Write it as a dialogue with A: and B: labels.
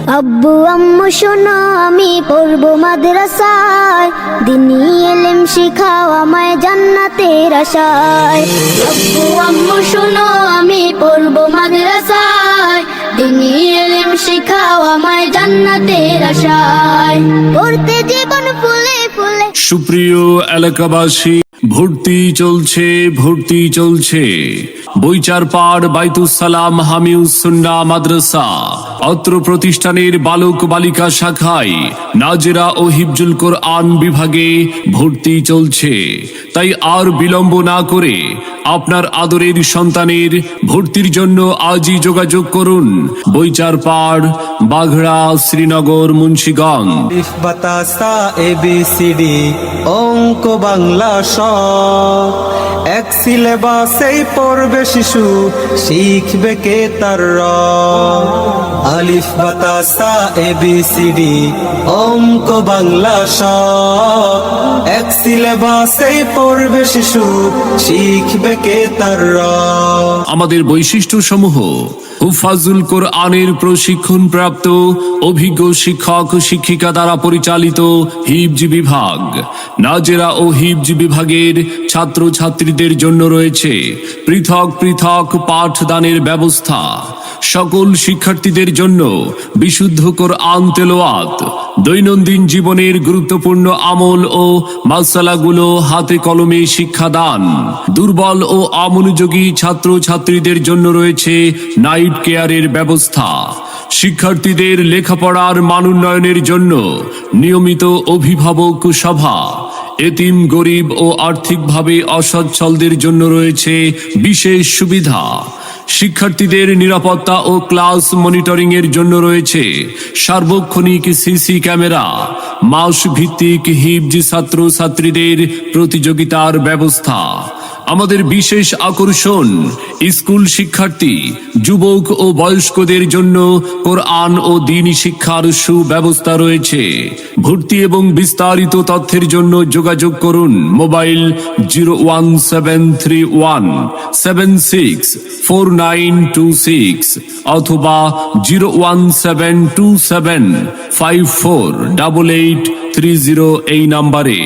A: আব্বু আম্মু শোনো আমি পড়বো মাদ্রাসায়, দিনী ইলম শিখাও আমায় জান্নাতের আশায়। আব্বু আম্মু শোনো আমি পড়বো মাদ্রাসায়, দিনী ইলম শিখাও আমায় জান্নাতের আশায়। পড়তে জীবন ফুলে ফুলে।
B: সুপ্রিয় এলাকাবাসী, ভর্তি চলছে বইচারপাড় বাইতুস সালাম হামিউস সুন্নাহ মাদ্রাসা। অত্র প্রতিষ্ঠানের বালক বালিকা শাখায় নাজেরা ও হিফজুল কোরআন বিভাগে ভর্তি চলছে। তাই আর বিলম্ব না করে আপনার আদরের সন্তানের ভর্তির জন্য আজই যোগাযোগ করুন। বইচারপাড়, বাঘড়া, শ্রীনগর, মুন্সিগঞ্জ।
C: আলিফ বাতা সা ABCD অঙ্ক বাংলা স, এক সিলেবাসেই পড়বে শিশু, শিখবে কে তার র। আলিফ বাতা সা ABCD অঙ্ক বাংলা স, এক সিলেবাসেই পড়বে শিশু, শিখবে কে তার র।
B: আমাদের বৈশিষ্ট্য সমূহ: হুফাজুল কোরআনের প্রশিক্ষণ প্রাপ্ত অভিজ্ঞ শিক্ষক শিক্ষিকা দ্বারা পরিচালিত হিফজ বিভাগ। নাজেরা ও হিফজ বিভাগের ছাত্র ছাত্রীদের জন্য রয়েছে পৃথক পৃথক পাঠদানের ব্যবস্থা। সকল শিক্ষার্থীদের জন্য বিশুদ্ধ কোরআন তেলাওয়াত, দৈনন্দিন জীবনের গুরুত্বপূর্ণ আমল ও মাসআলাগুলো হাতে কলমে শিক্ষাদান। দুর্বল ও অমনোযোগী ছাত্র ছাত্রীদের জন্য রয়েছে নাইট কেয়ারের ব্যবস্থা। শিক্ষার্থীদের লেখাপড়ার মান উন্নয়নের জন্য নিয়মিত অভিভাবক সভা। এতিম, গরিব ও আর্থিকভাবে অসচ্ছলদের জন্য রয়েছে বিশেষ সুবিধা। শিক্ষার্থীদের নিরাপত্তা ও ক্লাস মনিটরিং এর জন্য রয়েছে সার্বক্ষণিক সিসি ক্যামেরা। মাস ভিত্তিক হিফজ ছাত্র ছাত্রীদের প্রতিযোগিতার ব্যবস্থা। আমাদের বিশেষ আকর্ষণ: স্কুল শিক্ষার্থী, যুবক ও বয়স্কদের জন্য কোরআন ও দ্বীনি শিক্ষার সুব্যবস্থা রয়েছে। ভর্তি এবং বিস্তারিত তথ্যের জন্য যোগাযোগ করুন মোবাইল 01731764926 অথবা 01727548830 এই নম্বরে।